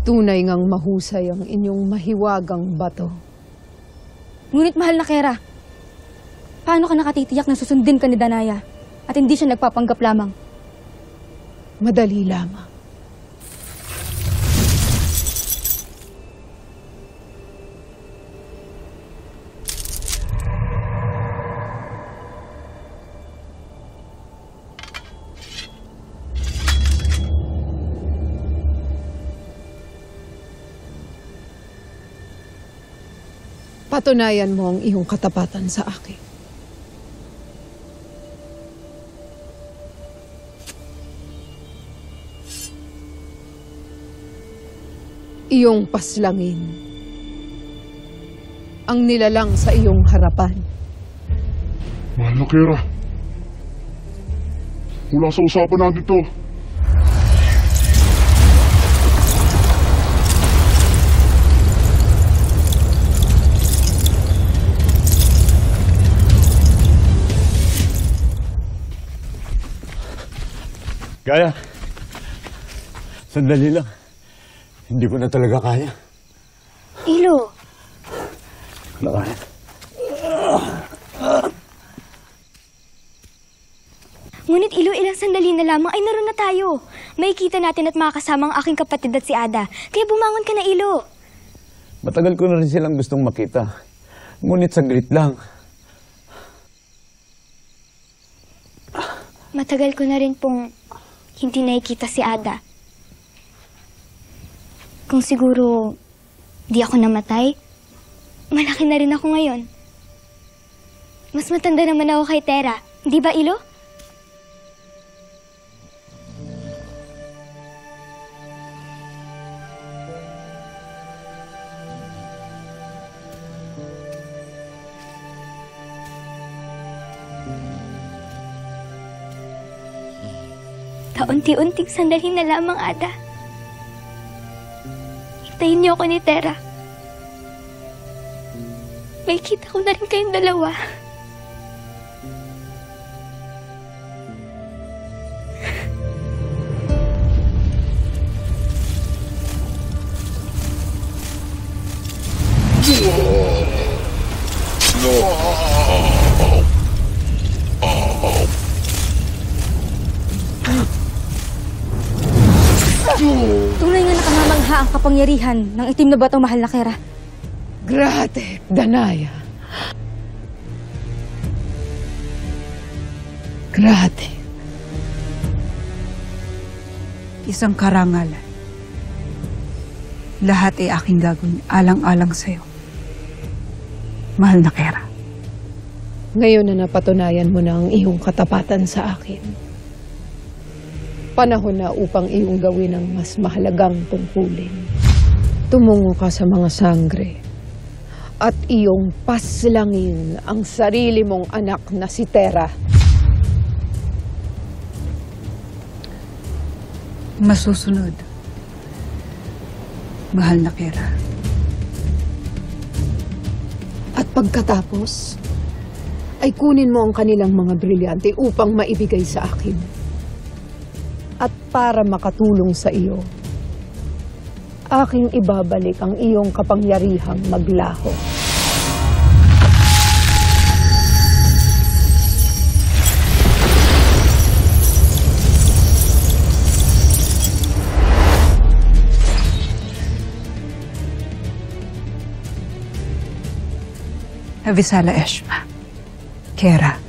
Tunay ngang mahusay ang inyong mahiwagang bato. Ngunit mahal na Kera, paano ka nakatitiyak na susundin ka ni Danaya at hindi siya nagpapanggap lamang? Madali lamang. Patunayan mo ang iyong katapatan sa akin. Iyong paslangin ang nilalang sa iyong harapan. Mahal na Kera, wala sa usapan natin to. Gaya, sandali lang. Hindi ko na talaga kaya. Ilo! Kailangan. Ngunit Ilo, ilang sandali na lamang ay naroon na tayo. Makikita natin at makakasama ang aking kapatid at si Ada. Kaya bumangon ka na, Ilo. Matagal ko na rin silang gustong makita. Ngunit saglit lang. Matagal ko na rin pong hindi nakikita si Ada. Kung siguro di ako namatay, malaki na rin ako ngayon. Mas matanda naman ako kay Tera. Di ba, Ilo? Kaunti-unting sandali na lamang, Ada. Hintayin niyo ako ni Tera. May kita ko na rin kayong dalawa. Tunay nga nakamamangha ang kapangyarihan ng itim na bato, mahal na Kera. Grate, Danaya. Grate. Isang karangalan. Lahat ay aking gagawin alang-alang sa'yo. Mahal na Kera. Ngayon na napatunayan mo na ang iyong katapatan sa akin. Panahon na upang iyong gawin ang mas mahalagang tungkulin. Tumungo ka sa mga sangre at iyong paslangin ang sarili mong anak na si Tera. Masusunod. Mahal na Kera. At pagkatapos, ay kunin mo ang kanilang mga brilyante upang maibigay sa akin. At para makatulong sa iyo, aking ibabalik ang iyong kapangyarihang maglaho. Avisala Eshma. Kera.